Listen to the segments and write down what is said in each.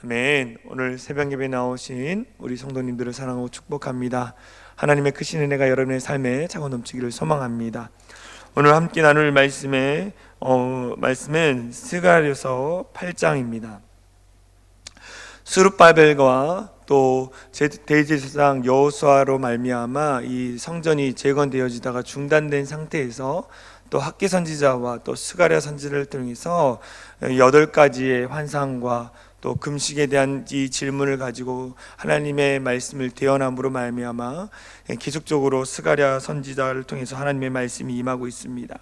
아멘. 오늘 새벽 예배 나오신 우리 성도님들을 사랑하고 축복합니다. 하나님의 크신 은혜가 여러분의 삶에 차고 넘치기를 소망합니다. 오늘 함께 나눌 말씀은 스가랴서 8장입니다. 스룹바벨과 또 대제사장 여호수아로 말미암아 이 성전이 재건되어지다가 중단된 상태에서 또 학개 선지자와 또 스가랴 선지자를 통해서 8가지의 환상과 또 금식에 대한 이 질문을 가지고 하나님의 말씀을 대언함으로 말미암아 계속적으로 스가랴 선지자를 통해서 하나님의 말씀이 임하고 있습니다.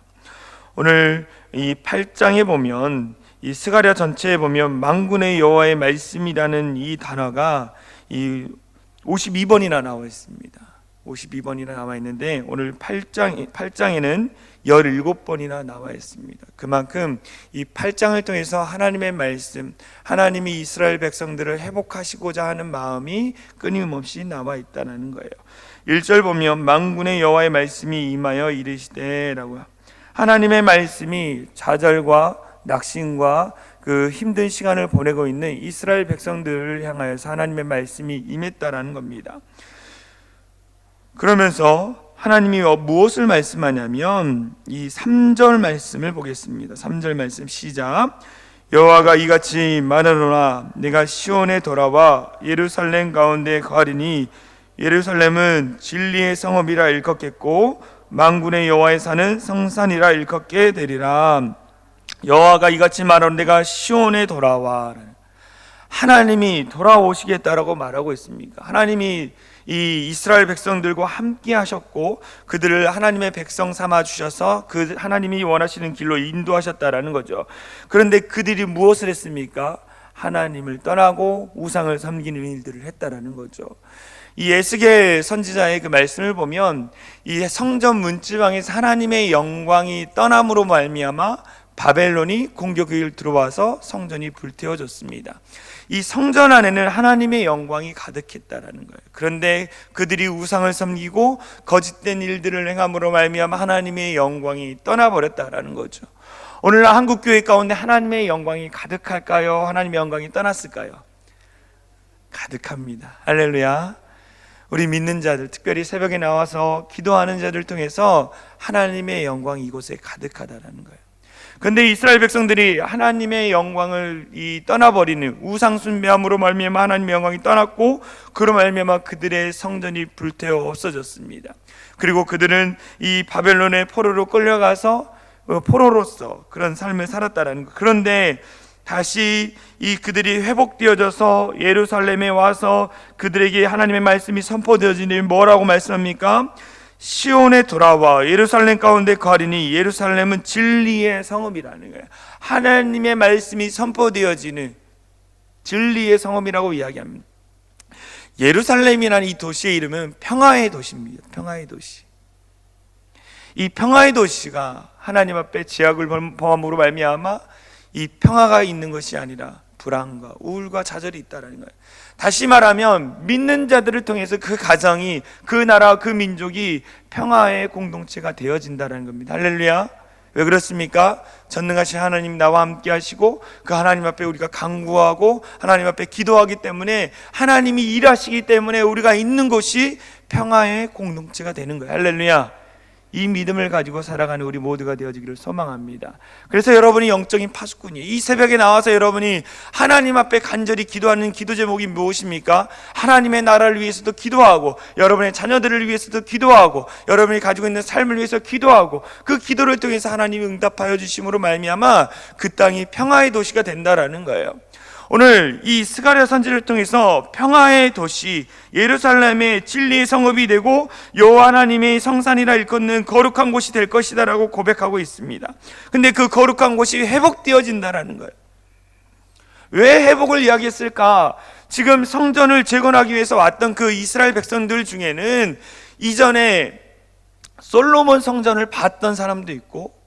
오늘 이 8장에 보면 이 스가랴 전체에 보면 만군의 여호와의 말씀이라는 이 단어가 이 52번이나 나와 있습니다. 52번이나 나와 있는데 오늘 8장에는 17번이나 나와 있습니다. 그만큼 이 8장을 통해서 하나님의 말씀, 하나님이 이스라엘 백성들을 회복하시고자 하는 마음이 끊임없이 나와 있다는 거예요. 1절 보면 만군의 여호와의 말씀이 임하여 이르시되 라고요. 하나님의 말씀이 좌절과 낙심과 그 힘든 시간을 보내고 있는 이스라엘 백성들을 향하여서 하나님의 말씀이 임했다라는 겁니다. 그러면서 하나님이 무엇을 말씀하냐면 이 3절 말씀을 보겠습니다. 3절 말씀 시작. 여호와가 이같이 말하노라. 내가 시온에 돌아와 예루살렘 가운데 거하리니 예루살렘은 진리의 성읍이라 일컫겠고 만군의 여호와의 산은 성산이라 일컫게 되리라. 여호와가 이같이 말하노라. 내가 시온에 돌아와. 하나님이 돌아오시겠다라고 말하고 있습니다. 하나님이 이 이스라엘 백성들과 함께 하셨고 그들을 하나님의 백성 삼아 주셔서 그 하나님이 원하시는 길로 인도하셨다라는 거죠. 그런데 그들이 무엇을 했습니까? 하나님을 떠나고 우상을 섬기는 일들을 했다라는 거죠. 이 에스겔 선지자의 그 말씀을 보면 이 성전 문지방에서 하나님의 영광이 떠남으로 말미암아 바벨론이 공격을 들어와서 성전이 불태워졌습니다. 이 성전 안에는 하나님의 영광이 가득했다라는 거예요. 그런데 그들이 우상을 섬기고 거짓된 일들을 행함으로 말미암아 하나님의 영광이 떠나버렸다라는 거죠. 오늘날 한국 교회 가운데 하나님의 영광이 가득할까요? 하나님의 영광이 떠났을까요? 가득합니다. 할렐루야. 우리 믿는 자들, 특별히 새벽에 나와서 기도하는 자들 통해서 하나님의 영광이 이곳에 가득하다라는 거예요. 그런데 이스라엘 백성들이 하나님의 영광을 떠나버리는 우상 숭배함으로 말미암아 하나님의 영광이 떠났고 그로 말미암아 그들의 성전이 불태워 없어졌습니다. 그리고 그들은 이 바벨론의 포로로 끌려가서 포로로서 그런 삶을 살았다라는 것. 그런데 다시 그들이 회복되어져서 예루살렘에 와서 그들에게 하나님의 말씀이 선포되어지니 뭐라고 말씀합니까? 시온에 돌아와 예루살렘 가운데 거하리니 예루살렘은 진리의 성읍이라는 거예요. 하나님의 말씀이 선포되어지는 진리의 성읍이라고 이야기합니다. 예루살렘이라는 이 도시의 이름은 평화의 도시입니다. 평화의 도시. 이 평화의 도시가 하나님 앞에 죄악을 범함으로 말미암아 이 평화가 있는 것이 아니라 불안과 우울과 좌절이 있다는 거예요. 다시 말하면 믿는 자들을 통해서 그 가정이, 그 나라, 그 민족이 평화의 공동체가 되어진다는 겁니다. 할렐루야. 왜 그렇습니까? 전능하신 하나님 나와 함께 하시고 그 하나님 앞에 우리가 간구하고 하나님 앞에 기도하기 때문에 하나님이 일하시기 때문에 우리가 있는 곳이 평화의 공동체가 되는 거예요. 할렐루야. 이 믿음을 가지고 살아가는 우리 모두가 되어지기를 소망합니다. 그래서 여러분이 영적인 파수꾼이 이 새벽에 나와서 여러분이 하나님 앞에 간절히 기도하는 기도 제목이 무엇입니까? 하나님의 나라를 위해서도 기도하고 여러분의 자녀들을 위해서도 기도하고 여러분이 가지고 있는 삶을 위해서 기도하고 그 기도를 통해서 하나님이 응답하여 주심으로 말미암아 그 땅이 평화의 도시가 된다라는 거예요. 오늘 이 스가랴 선지를 통해서 평화의 도시 예루살렘의 진리의 성읍이 되고 여호와 하나님의 성산이라 일컫는 거룩한 곳이 될 것이다라고 고백하고 있습니다. 근데 그 거룩한 곳이 회복되어진다라는 거예요. 왜 회복을 이야기했을까? 지금 성전을 재건하기 위해서 왔던 그 이스라엘 백성들 중에는 이전에 솔로몬 성전을 봤던 사람도 있고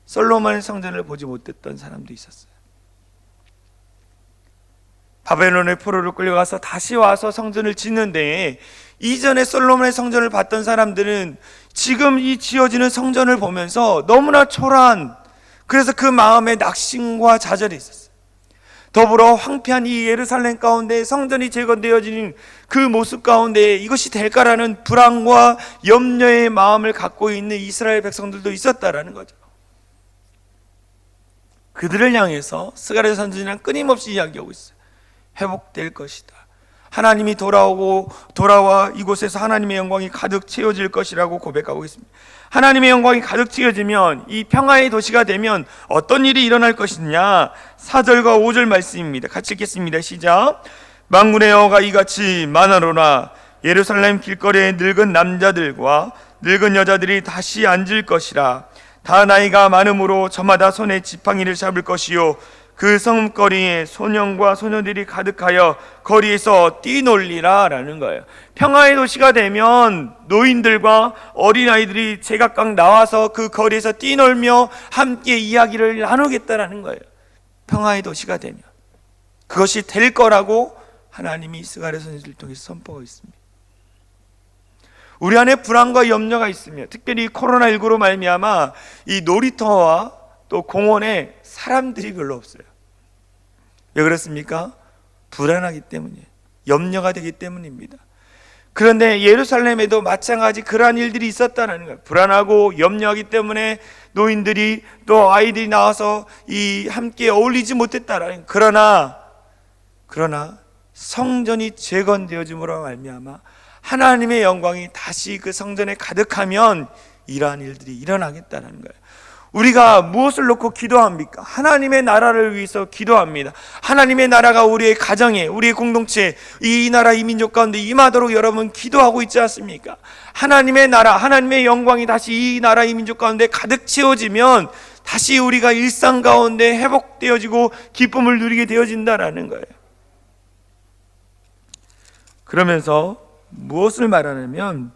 솔로몬 성전을 보지 못했던 사람도 있었어요. 바벨론의 포로로 끌려가서 다시 와서 성전을 짓는데 이전에 솔로몬의 성전을 봤던 사람들은 지금 이 지어지는 성전을 보면서 너무나 초라한, 그래서 그 마음에 낙심과 좌절이 있었어요. 더불어 황폐한 이 예루살렘 가운데 성전이 재건되어지는 그 모습 가운데 이것이 될까라는 불안과 염려의 마음을 갖고 있는 이스라엘 백성들도 있었다라는 거죠. 그들을 향해서 스가랴 선지자는 끊임없이 이야기하고 있어요. 회복될 것이다. 하나님이 돌아와 이곳에서 하나님의 영광이 가득 채워질 것이라고 고백하고 있습니다. 하나님의 영광이 가득 채워지면, 이 평화의 도시가 되면 어떤 일이 일어날 것이냐? 4절과 5절 말씀입니다. 같이 읽겠습니다. 시작. 만군의 여호와가 이같이 말하노라. 예루살렘 길거리에 늙은 남자들과 늙은 여자들이 다시 앉을 것이라. 다 나이가 많음으로 저마다 손에 지팡이를 잡을 것이요, 그 성읍거리에 소년과 소녀들이 가득하여 거리에서 뛰놀리라 라는 거예요. 평화의 도시가 되면 노인들과 어린아이들이 제각각 나와서 그 거리에서 뛰놀며 함께 이야기를 나누겠다라는 거예요. 평화의 도시가 되면 그것이 될 거라고 하나님이 스가랴 선지자를 통해서 선포하고 있습니다. 우리 안에 불안과 염려가 있으며, 특별히 코로나19로 말미암아 이 놀이터와 또 공원에 사람들이 별로 없어요. 왜 그렇습니까? 불안하기 때문이에요. 염려가 되기 때문입니다. 그런데 예루살렘에도 마찬가지 그러한 일들이 있었다는 거예요. 불안하고 염려하기 때문에 노인들이 또 아이들이 나와서 함께 어울리지 못했다라는. 그러나 성전이 재건되어짐으로 말미암아 하나님의 영광이 다시 그 성전에 가득하면 이러한 일들이 일어나겠다는 거예요. 우리가 무엇을 놓고 기도합니까? 하나님의 나라를 위해서 기도합니다. 하나님의 나라가 우리의 가정에, 우리의 공동체에, 이 나라 이 민족 가운데 임하도록 여러분 기도하고 있지 않습니까? 하나님의 나라, 하나님의 영광이 다시 이 나라 이 민족 가운데 가득 채워지면 다시 우리가 일상 가운데 회복되어지고 기쁨을 누리게 되어진다라는 거예요. 그러면서 무엇을 말하냐면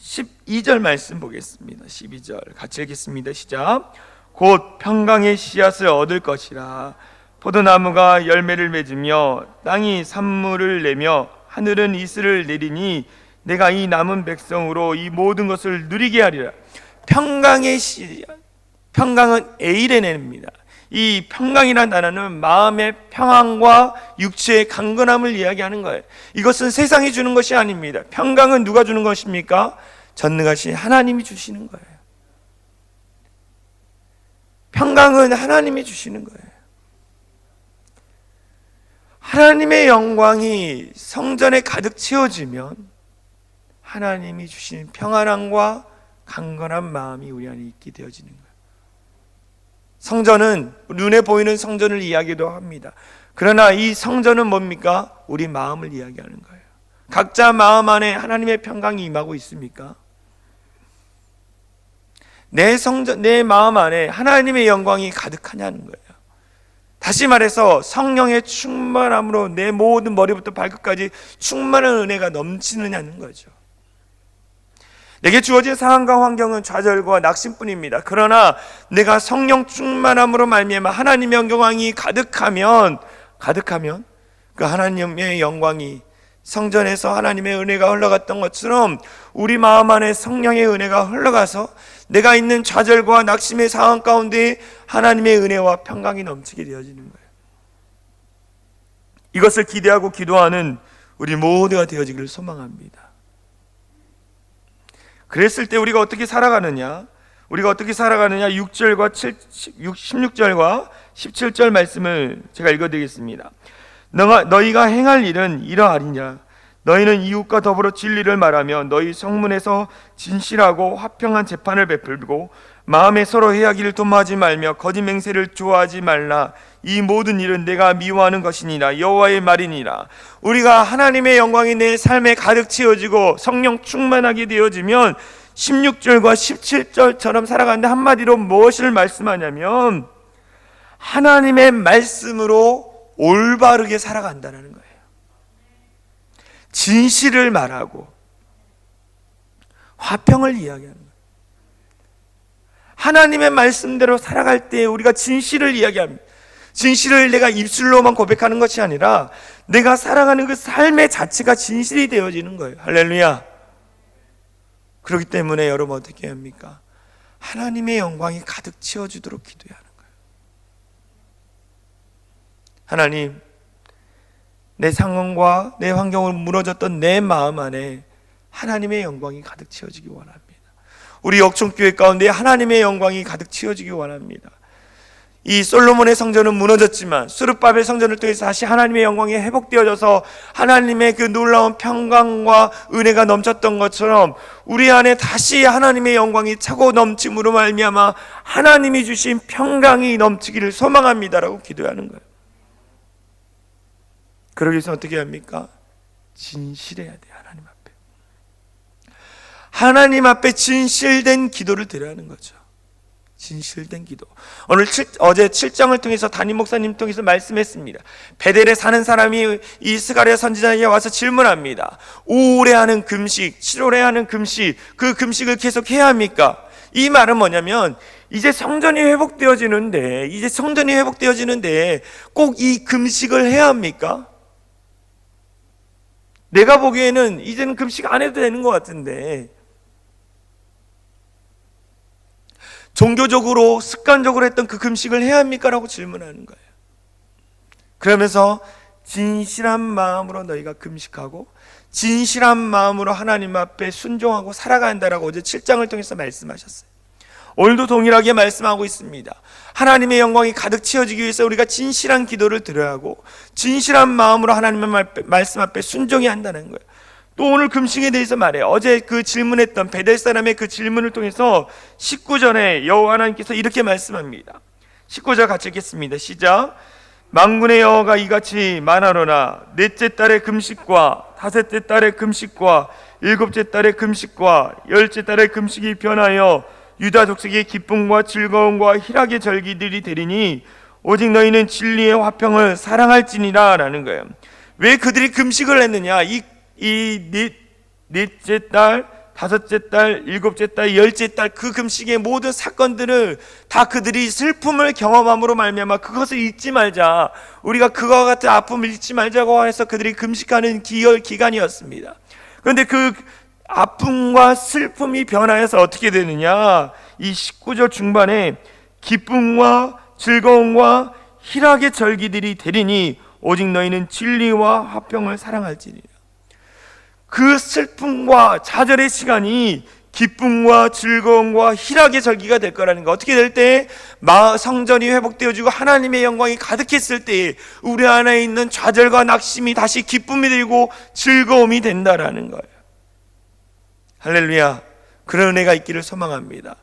12절 말씀 보겠습니다. 12절 같이 읽겠습니다. 시작. 곧 평강의 씨앗을 얻을 것이라. 포도나무가 열매를 맺으며 땅이 산물을 내며 하늘은 이슬을 내리니 내가 이 남은 백성으로 이 모든 것을 누리게 하리라. 평강의 씨앗. 평강은 에이레네입니다. 이 평강이라는 단어는 마음의 평안과 육체의 강건함을 이야기하는 거예요. 이것은 세상이 주는 것이 아닙니다. 평강은 누가 주는 것입니까? 전능하신 하나님이 주시는 거예요. 평강은 하나님이 주시는 거예요. 하나님의 영광이 성전에 가득 채워지면 하나님이 주시는 평안함과 강건한 마음이 우리 안에 있게 되어지는 거예요. 성전은 눈에 보이는 성전을 이야기도 합니다. 그러나 이 성전은 뭡니까? 우리 마음을 이야기하는 거예요. 각자 마음 안에 하나님의 평강이 임하고 있습니까? 내 마음 안에 하나님의 영광이 가득하냐는 거예요. 다시 말해서 성령의 충만함으로 내 모든 머리부터 발끝까지 충만한 은혜가 넘치느냐는 거죠. 내게 주어진 상황과 환경은 좌절과 낙심뿐입니다. 그러나 내가 성령 충만함으로 말미암아 하나님의 영광이 가득하면 그 하나님의 영광이 성전에서 하나님의 은혜가 흘러갔던 것처럼 우리 마음 안에 성령의 은혜가 흘러가서 내가 있는 좌절과 낙심의 상황 가운데 하나님의 은혜와 평강이 넘치게 되어지는 거예요. 이것을 기대하고 기도하는 우리 모두가 되어지기를 소망합니다. 그랬을 때 우리가 어떻게 살아가느냐? 16절과 17절 말씀을 제가 읽어드리겠습니다. 너희가 행할 일은 이러하리냐? 너희는 이웃과 더불어 진리를 말하며 너희 성문에서 진실하고 화평한 재판을 베풀고 마음에 서로 해하기를 도모하지 말며 거짓 맹세를 좋아하지 말라. 이 모든 일은 내가 미워하는 것이니라. 여호와의 말이니라. 우리가 하나님의 영광이 내 삶에 가득 채워지고 성령 충만하게 되어지면 16절과 17절처럼 살아가는데 한마디로 무엇을 말씀하냐면 하나님의 말씀으로 올바르게 살아간다는 거예요. 진실을 말하고 화평을 이야기하는 거예요. 하나님의 말씀대로 살아갈 때 우리가 진실을 이야기합니다. 진실을 내가 입술로만 고백하는 것이 아니라 내가 살아가는 그 삶의 자체가 진실이 되어지는 거예요. 할렐루야. 그렇기 때문에 여러분 어떻게 합니까? 하나님의 영광이 가득 채워지도록 기도해야 하는 거예요. 하나님, 내 상황과 내 환경으로 무너졌던 내 마음 안에 하나님의 영광이 가득 채워지기 원합니다. 우리 역총교회 가운데 하나님의 영광이 가득 채워지기 원합니다. 이 솔로몬의 성전은 무너졌지만 수르바벨 성전을 통해서 다시 하나님의 영광이 회복되어져서 하나님의 그 놀라운 평강과 은혜가 넘쳤던 것처럼 우리 안에 다시 하나님의 영광이 차고 넘침으로 말미암아 하나님이 주신 평강이 넘치기를 소망합니다라고 기도하는 거예요. 그러기 위해서 어떻게 합니까? 진실해야 돼요. 하나님 앞에 진실된 기도를 드려야 하는 거죠. 진실된 기도. 어제 7장을 통해서 담임 목사님 통해서 말씀했습니다. 베델에 사는 사람이 이 스가랴 선지자에게 와서 질문합니다. 5월에 하는 금식, 7월에 하는 금식, 그 금식을 계속 해야 합니까? 이 말은 뭐냐면 이제 성전이 회복되어지는데 꼭 이 금식을 해야 합니까? 내가 보기에는 이제는 금식 안 해도 되는 것 같은데, 종교적으로 습관적으로 했던 그 금식을 해야 합니까? 라고 질문하는 거예요. 그러면서 진실한 마음으로 너희가 금식하고 진실한 마음으로 하나님 앞에 순종하고 살아가야 한다라고 어제 7장을 통해서 말씀하셨어요. 오늘도 동일하게 말씀하고 있습니다. 하나님의 영광이 가득 채워지기 위해서 우리가 진실한 기도를 드려야 하고 진실한 마음으로 하나님의 말씀 앞에 순종해야 한다는 거예요. 또 오늘 금식에 대해서 말해요. 어제 그 질문했던 베델 사람의 그 질문을 통해서 19절에 여호와 하나님께서 이렇게 말씀합니다. 19절 같이 읽겠습니다. 시작. 만군의 여호와가 이같이 말하노라. 넷째 달의 금식과 다섯째 달의 금식과 일곱째 달의 금식과 열째 달의 금식이 변하여 유다 족속의 기쁨과 즐거움과 희락의 절기들이 되리니 오직 너희는 진리의 화평을 사랑할지니라 라는 거예요. 왜 그들이 금식을 했느냐? 넷째 달, 다섯째 달, 일곱째 달, 열째 달 그 금식의 모든 사건들을 다 그들이 슬픔을 경험함으로 말미암아 그것을 잊지 말자, 우리가 그와 같은 아픔을 잊지 말자고 해서 그들이 금식하는 기간이었습니다. 그런데 그 아픔과 슬픔이 변하여서 어떻게 되느냐? 이 19절 중반에 기쁨과 즐거움과 희락의 절기들이 되리니 오직 너희는 진리와 화평을 사랑할지니라. 그 슬픔과 좌절의 시간이 기쁨과 즐거움과 희락의 절기가 될 거라는 거. 어떻게 될 때? 성전이 회복되어지고 하나님의 영광이 가득했을 때에 우리 안에 있는 좌절과 낙심이 다시 기쁨이 되고 즐거움이 된다라는 거예요. 할렐루야. 그런 은혜가 있기를 소망합니다.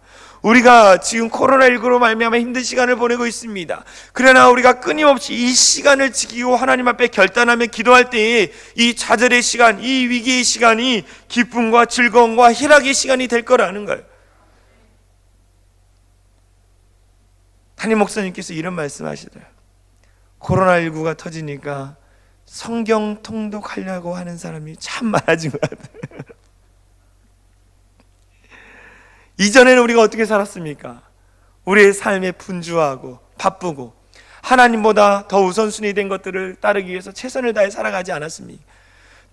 우리가 지금 코로나19로 말미암아 힘든 시간을 보내고 있습니다. 그러나 우리가 끊임없이 이 시간을 지키고 하나님 앞에 결단하며 기도할 때에 이 좌절의 시간, 이 위기의 시간이 기쁨과 즐거움과 희락의 시간이 될 거라는 거예요. 담임 목사님께서 이런 말씀하시더라고요. 코로나19가 터지니까 성경 통독하려고 하는 사람이 참 많아진 것 같아요. 이전에는 우리가 어떻게 살았습니까? 우리의 삶에 분주하고 바쁘고 하나님보다 더 우선순위 된 것들을 따르기 위해서 최선을 다해 살아가지 않았습니까?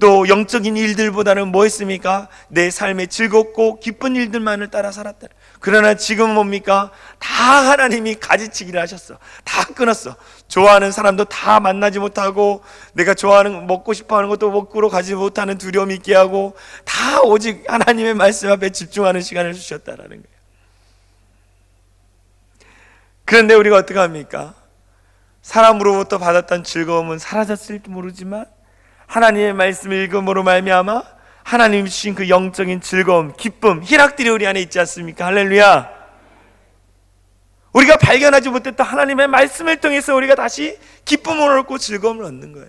또 영적인 일들보다는 뭐 했습니까? 내 삶에 즐겁고 기쁜 일들만을 따라 살았다. 그러나 지금은 뭡니까? 다 하나님이 가지치기를 하셨어. 다 끊었어. 좋아하는 사람도 다 만나지 못하고, 내가 좋아하는, 먹고 싶어 하는 것도 먹으러 가지 못하는 두려움이 있게 하고, 다 오직 하나님의 말씀 앞에 집중하는 시간을 주셨다라는 거예요. 그런데 우리가 어떻게 합니까? 사람으로부터 받았던 즐거움은 사라졌을지 모르지만 하나님의 말씀을 읽음으로 말미암아 하나님이 주신 그 영적인 즐거움, 기쁨, 희락들이 우리 안에 있지 않습니까? 할렐루야. 우리가 발견하지 못했던 하나님의 말씀을 통해서 우리가 다시 기쁨을 얻고 즐거움을 얻는 거예요.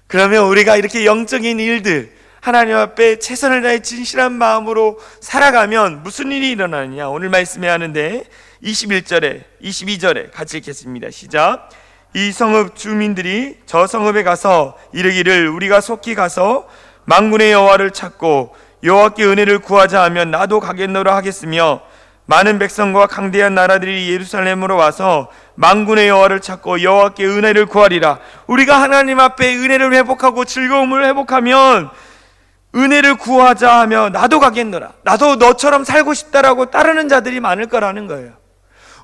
그러면 우리가 이렇게 영적인 일들, 하나님 앞에 최선을 다해 진실한 마음으로 살아가면 무슨 일이 일어나느냐? 오늘 말씀해 하는데 21절에 22절에 같이 읽겠습니다. 시작. 이 성읍 주민들이 저 성읍에 가서 이르기를 우리가 속히 가서 만군의 여호와를 찾고 여호와께 은혜를 구하자 하면 나도 가겠노라 하겠으며 많은 백성과 강대한 나라들이 예루살렘으로 와서 만군의 여호와를 찾고 여호와께 은혜를 구하리라. 우리가 하나님 앞에 은혜를 회복하고 즐거움을 회복하면 은혜를 구하자 하며 나도 가겠노라, 나도 너처럼 살고 싶다라고 따르는 자들이 많을 거라는 거예요.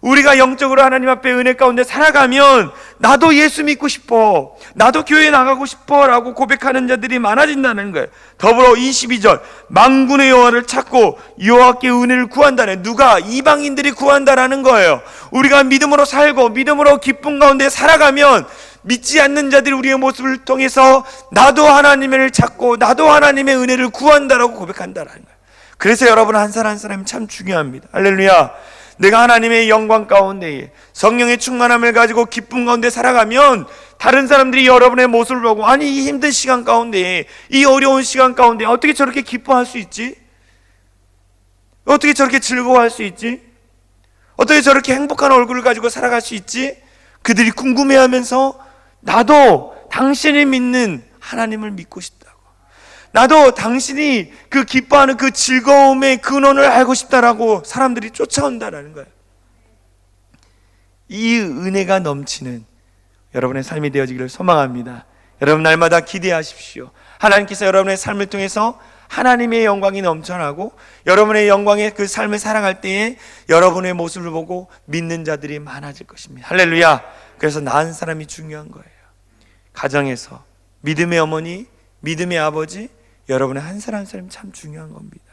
우리가 영적으로 하나님 앞에 은혜 가운데 살아가면 나도 예수 믿고 싶어, 나도 교회 나가고 싶어 라고 고백하는 자들이 많아진다는 거예요. 더불어 22절 만군의 여호와를 찾고 여호와께 은혜를 구한다네. 누가? 이방인들이 구한다라는 거예요. 우리가 믿음으로 살고 믿음으로 기쁨 가운데 살아가면 믿지 않는 자들이 우리의 모습을 통해서 나도 하나님을 찾고 나도 하나님의 은혜를 구한다라고 고백한다라는 거예요. 그래서 여러분 한 사람 한 사람이 참 중요합니다. 할렐루야. 내가 하나님의 영광 가운데에 성령의 충만함을 가지고 기쁨 가운데 살아가면 다른 사람들이 여러분의 모습을 보고, 아니 이 힘든 시간 가운데, 이 어려운 시간 가운데 어떻게 저렇게 기뻐할 수 있지? 어떻게 저렇게 즐거워할 수 있지? 어떻게 저렇게 행복한 얼굴을 가지고 살아갈 수 있지? 그들이 궁금해하면서 나도 당신이 믿는 하나님을 믿고 싶다고, 나도 당신이 그 기뻐하는 그 즐거움의 근원을 알고 싶다라고 사람들이 쫓아온다라는 거예요. 이 은혜가 넘치는 여러분의 삶이 되어지기를 소망합니다. 여러분 날마다 기대하십시오. 하나님께서 여러분의 삶을 통해서 하나님의 영광이 넘쳐나고 여러분의 영광의 그 삶을 살아갈 때에 여러분의 모습을 보고 믿는 자들이 많아질 것입니다. 할렐루야. 그래서 낳은 사람이 중요한 거예요. 가정에서 믿음의 어머니, 믿음의 아버지, 여러분의 한 사람 한 사람이 참 중요한 겁니다.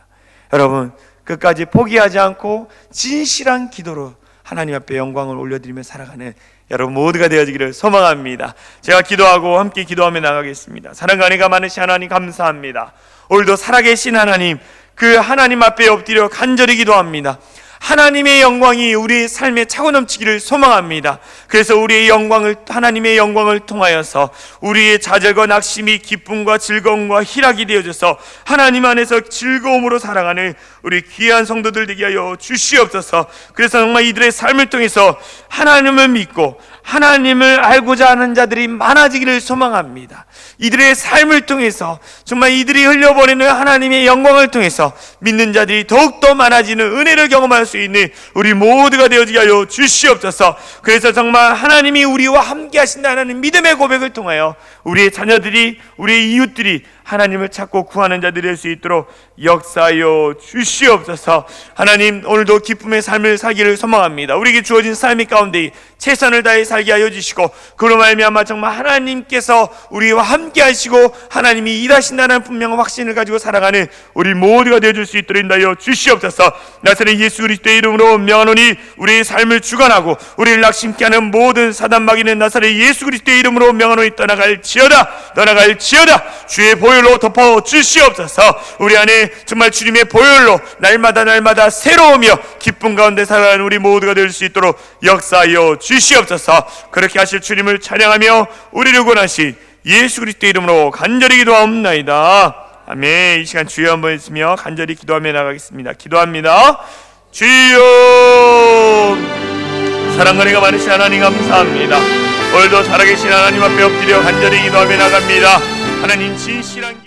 여러분 끝까지 포기하지 않고 진실한 기도로 하나님 앞에 영광을 올려드리며 살아가는 여러분 모두가 되어지기를 소망합니다. 제가 기도하고 함께 기도하며 나가겠습니다. 사랑과 은혜가 많으신 하나님 감사합니다. 오늘도 살아계신 하나님, 그 하나님 앞에 엎드려 간절히 기도합니다. 하나님의 영광이 우리의 삶에 차고 넘치기를 소망합니다. 그래서 우리의 영광을, 하나님의 영광을 통하여서 우리의 좌절과 낙심이 기쁨과 즐거움과 희락이 되어져서 하나님 안에서 즐거움으로 살아가는 우리 귀한 성도들 되게 하여 주시옵소서. 그래서 정말 이들의 삶을 통해서 하나님을 믿고 하나님을 알고자 하는 자들이 많아지기를 소망합니다. 이들의 삶을 통해서 정말 이들이 흘려보내는 하나님의 영광을 통해서 믿는 자들이 더욱더 많아지는 은혜를 경험할 수 있는 우리 모두가 되어지게 하여 주시옵소서. 그래서 정말 하나님이 우리와 함께 하신다는 믿음의 고백을 통하여 우리의 자녀들이, 우리의 이웃들이 하나님을 찾고 구하는 자들이 될 수 있도록 역사하여 주시옵소서. 하나님 오늘도 기쁨의 삶을 살기를 소망합니다. 우리에게 주어진 삶의 가운데 최선을 다해 살게 하여 주시고 그로 말미암아 정말 하나님께서 우리와 함께 하시고 하나님이 일하신다는 분명한 확신을 가지고 살아가는 우리 모두가 되어줄 수 있도록 인도하여 주시옵소서. 나사렛 예수 그리스도의 이름으로 명하노니 우리의 삶을 주관하고 우리를 낙심케 하는 모든 사단마귀는 나사렛 예수 그리스도의 이름으로 명하노니 떠나갈지어다, 떠나갈지어다. 주의 보혈로 덮어 주시옵소서. 우리 안에 정말 주님의 보혈로 날마다 새로우며 기쁨 가운데 살아가는 우리 모두가 될 수 있도록 역사하여 주시옵소서. 그렇게 하실 주님을 찬양하며 우리를 구원하신 예수 그리스도의 이름으로 간절히 기도하옵나이다. 아멘. 이 시간 주여 한번 했으며 간절히 기도하며 나가겠습니다. 기도합니다. 주여, 사랑과 은혜가 많으신 하나님 감사합니다. 오늘도 살아계신 하나님 앞에 엎드려 간절히 기도하며 나갑니다. 하나님 진실한